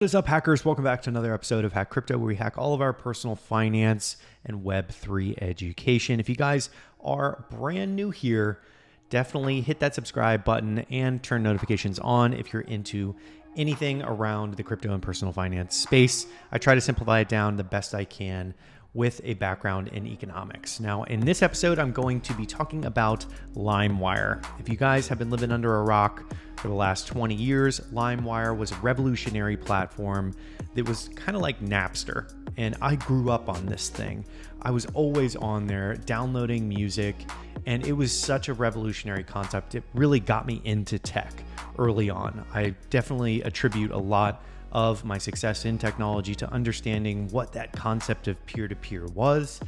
What is up, hackers? Welcome back to another episode of Hack Crypto, where we hack all of our personal finance and Web3 education. If you guys are brand new here, definitely hit that subscribe button and turn notifications on if you're into anything around the crypto and personal finance space. I try to simplify it down the best I can with a background in economics. Now, in this episode, I'm going to be talking about Limewire. If you guys have been living under a rock for the last 20 years, Limewire was a revolutionary platform that was kind of like Napster. And I grew up on this thing. I was always on there downloading music, and it was such a revolutionary concept. It really got me into tech early on. I definitely attribute a lot of my success in technology to understanding what that concept of peer-to-peer was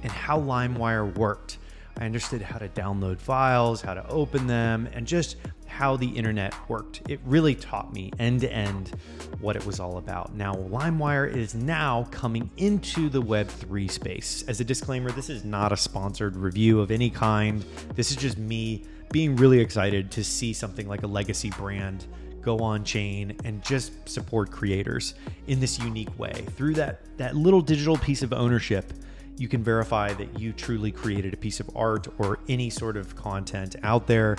and how Limewire worked. I understood how to download files, how to open them, and just how the internet worked. It really taught me end-to-end what it was all about. Now, Limewire is now coming into the Web3 space. As a disclaimer, this is not a sponsored review of any kind. This is just me being really excited to see something like a legacy brand go on chain and just support creators in this unique way. Through that little digital piece of ownership, you can verify that you truly created a piece of art or any sort of content out there.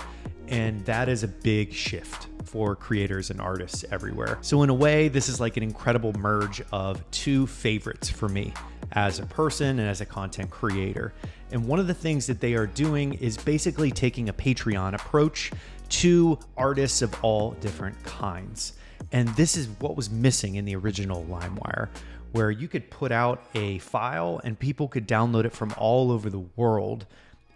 And that is a big shift for creators and artists everywhere. So in a way, this is like an incredible merge of two favorites for me as a person and as a content creator. And one of the things that they are doing is basically taking a Patreon approach to artists of all different kinds. And this is what was missing in the original Limewire, where you could put out a file and people could download it from all over the world,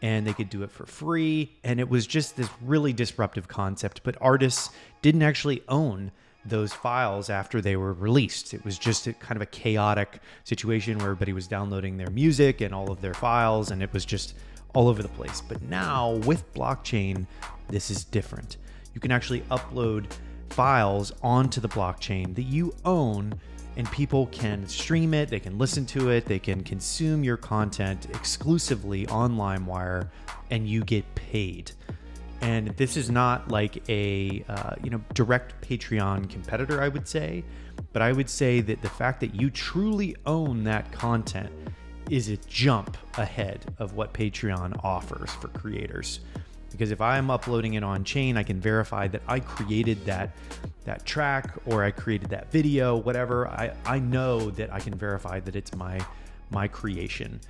and they could do it for free. And it was just this really disruptive concept, but artists didn't actually own those files after they were released. It was just a kind of a chaotic situation where everybody was downloading their music and all of their files, and it was just all over the place. But now with blockchain, this is different. You can actually upload files onto the blockchain that you own, and people can stream it, they can listen to it, they can consume your content exclusively on Limewire, and you get paid. And this is not like a direct Patreon competitor, I would say, but I would say that the fact that you truly own that content is a jump ahead of what Patreon offers for creators. Because if I'm uploading it on chain, I can verify that I created that track, or I created that video, whatever. I know that I can verify that it's my creation.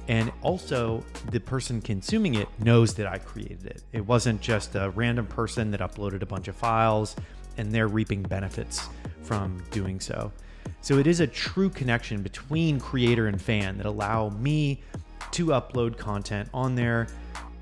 And also, the person consuming it knows that I created it. It wasn't just a random person that uploaded a bunch of files and they're reaping benefits from doing so. So it is a true connection between creator and fan that allow me to upload content on there.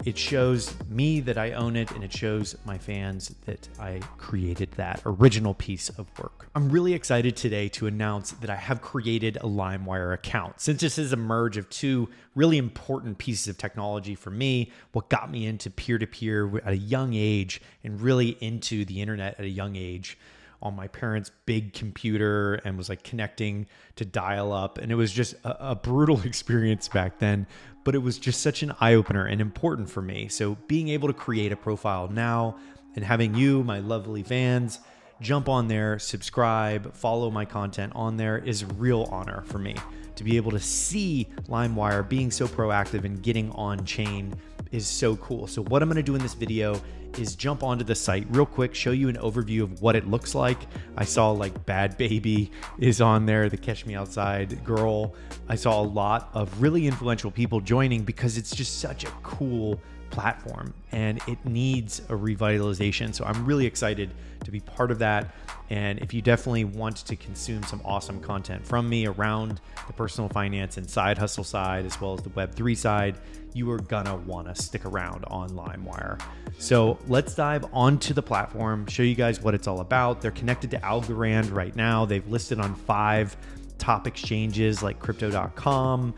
It shows me that I own it, and it shows my fans that I created that original piece of work. I'm really excited today to announce that I have created a Limewire account. Since this is a merge of two really important pieces of technology for me, what got me into peer-to-peer at a young age and really into the internet at a young age on my parents' big computer, and was like connecting to dial-up. And it was just a brutal experience back then, but it was just such an eye-opener and important for me. So being able to create a profile now and having you, my lovely fans, jump on there, subscribe, follow my content on there is a real honor for me. To be able to see Limewire being so proactive and getting on chain is so cool. So what I'm going to do in this video is jump onto the site real quick, show you an overview of what it looks like. I saw like Bad Baby is on there, the Catch Me Outside girl. I saw a lot of really influential people joining because it's just such a cool platform and it needs a revitalization. So I'm really excited to be part of that. And if you definitely want to consume some awesome content from me around the personal finance and side hustle side, as well as the Web3 side, you are gonna wanna stick around on Limewire. So let's dive onto the platform, show you guys what it's all about. They're connected to Algorand right now. They've listed on 5 top exchanges like crypto.com,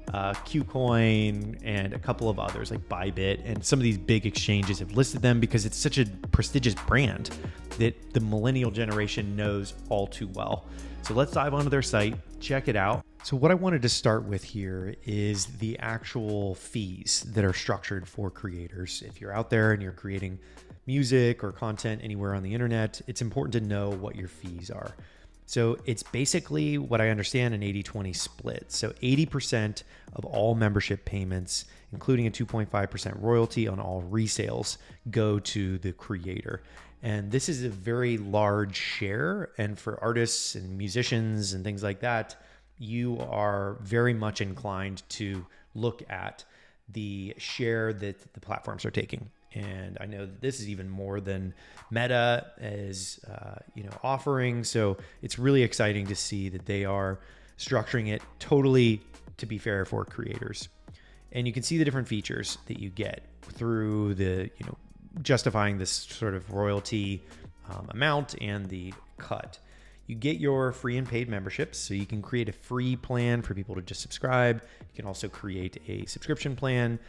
KuCoin, and a couple of others like Bybit. And some of these big exchanges have listed them because it's such a prestigious brand that the millennial generation knows all too well. So let's dive onto their site, check it out. So what I wanted to start with here is the actual fees that are structured for creators. If you're out there and you're creating music or content anywhere on the internet, it's important to know what your fees are. So it's basically what I understand an 80-20 split. So 80% of all membership payments, including a 2.5% royalty on all resales, go to the creator. And this is a very large share. And for artists and musicians and things like that, you are very much inclined to look at the share that the platforms are taking. And I know that this is even more than Meta is, offering. So it's really exciting to see that they are structuring it totally to be fair for creators. And you can see the different features that you get through the, justifying this sort of royalty amount and the cut. You get your free and paid memberships, so you can create a free plan for people to just subscribe. You can also create a subscription plan.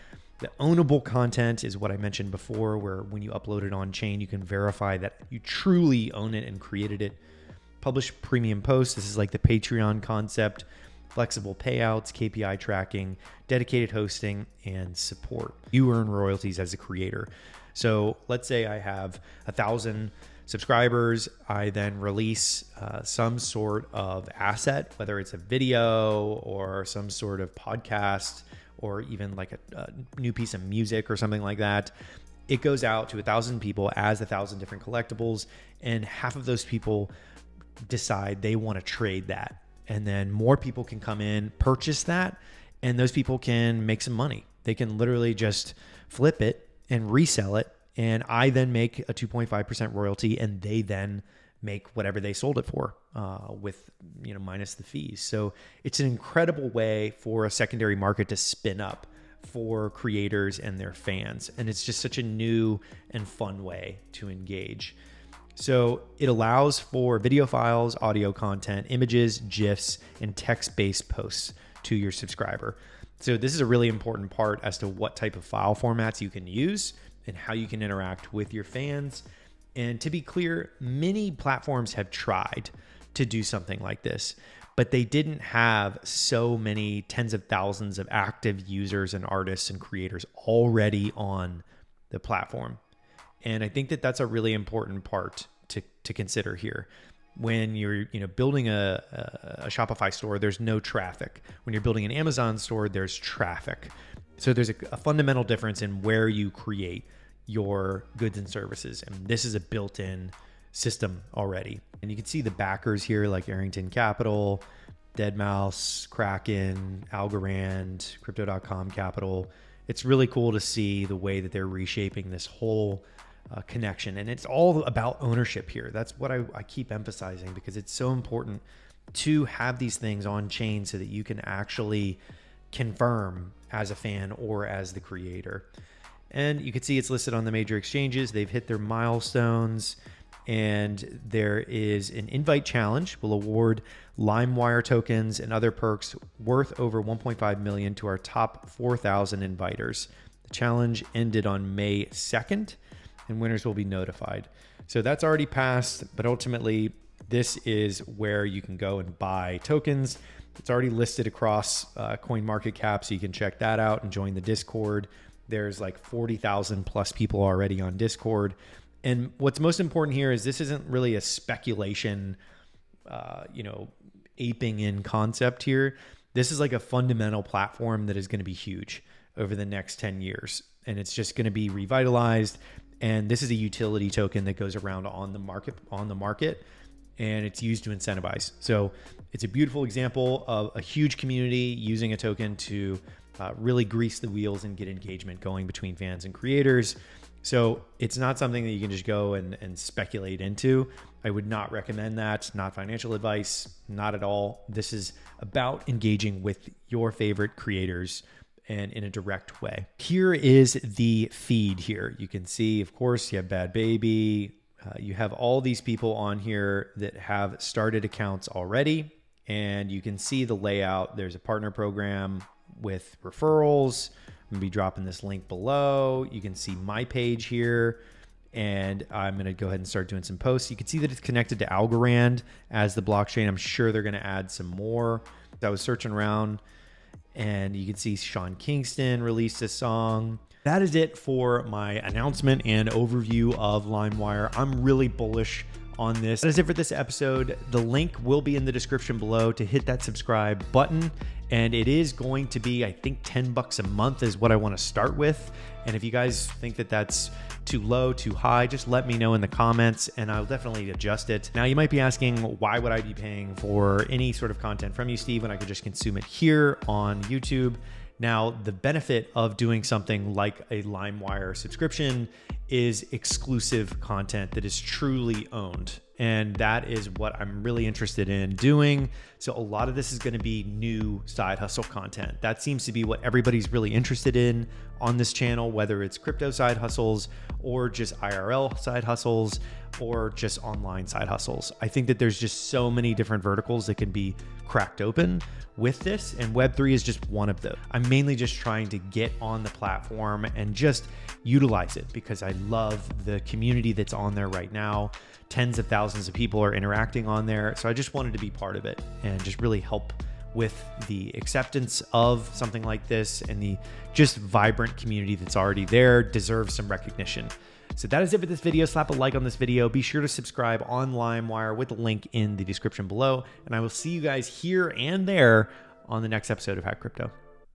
The ownable content is what I mentioned before, where when you upload it on chain, you can verify that you truly own it and created it. Publish premium posts. This is like the Patreon concept. Flexible payouts, KPI tracking, dedicated hosting, and support. You earn royalties as a creator. So let's say I have 1,000 subscribers. I then release some sort of asset, whether it's a video or some sort of podcast, or even like a new piece of music or something like that. It goes out to 1,000 people as 1,000 different collectibles, and half of those people decide they want to trade that. And then more people can come in, purchase that, and those people can make some money. They can literally just flip it and resell it. And I then make a 2.5% royalty, and they then make whatever they sold it for with, minus the fees. So it's an incredible way for a secondary market to spin up for creators and their fans. And it's just such a new and fun way to engage. So it allows for video files, audio content, images, GIFs, and text-based posts to your subscriber. So this is a really important part as to what type of file formats you can use and how you can interact with your fans. And to be clear, many platforms have tried to do something like this, but they didn't have so many tens of thousands of active users and artists and creators already on the platform. And I think that that's a really important part to consider here. When you're building a Shopify store, there's no traffic. When you're building an Amazon store, there's traffic. So there's a fundamental difference in where you create your goods and services. And this is a built-in system already. And you can see the backers here like Arrington Capital, Deadmau5, Kraken, Algorand, Crypto.com Capital. It's really cool to see the way that they're reshaping this whole connection. And it's all about ownership here. That's what I keep emphasizing, because it's so important to have these things on chain so that you can actually confirm as a fan or as the creator. And you can see it's listed on the major exchanges. They've hit their milestones, and there is an invite challenge. We'll award Limewire tokens and other perks worth over 1.5 million to our top 4,000 inviters. The challenge ended on May 2nd, and winners will be notified. So that's already passed, but ultimately this is where you can go and buy tokens. It's already listed across CoinMarketCap, so you can check that out and join the Discord. There's like 40,000 plus people already on Discord. And what's most important here is this isn't really a speculation, aping in concept here. This is like a fundamental platform that is going to be huge over the next 10 years. And it's just going to be revitalized. And this is a utility token that goes around on the market, and it's used to incentivize. So it's a beautiful example of a huge community using a token to really grease the wheels and get engagement going between fans and creators. So it's not something that you can just go and speculate into. I would not recommend that. Not financial advice, not at all. This is about engaging with your favorite creators and in a direct way. Here is the feed here. You can see, of course, you have Bad Baby. You have all these people on here that have started accounts already, and you can see the layout. There's a partner program with referrals. I'm gonna be dropping this link below. You can see my page here, and I'm gonna go ahead and start doing some posts. You can see that it's connected to Algorand as the blockchain. I'm sure they're gonna add some more. I was searching around, and you can see Sean Kingston released a song. That is it for my announcement and overview of Limewire. I'm really bullish on this. That is it for this episode. The link will be in the description below to hit that subscribe button. And it is going to be, I think, $10 a month is what I want to start with. And if you guys think that that's too low, too high, just let me know in the comments and I'll definitely adjust it. Now, you might be asking, why would I be paying for any sort of content from you, Steve, when I could just consume it here on YouTube? Now, the benefit of doing something like a Limewire subscription is exclusive content that is truly owned. And that is what I'm really interested in doing. So a lot of this is going to be new side hustle content. That seems to be what everybody's really interested in on this channel, whether it's crypto side hustles or just IRL side hustles or just online side hustles. I think that there's just so many different verticals that can be cracked open with this, and Web3 is just one of those. I'm mainly just trying to get on the platform and just utilize it because I love the community that's on there right now. Tens of thousands of people are interacting on there. So I just wanted to be part of it and just really help with the acceptance of something like this, and the just vibrant community that's already there deserves some recognition. So that is it for this video. Slap a like on this video. Be sure to subscribe on Limewire with the link in the description below. And I will see you guys here and there on the next episode of Hack Crypto.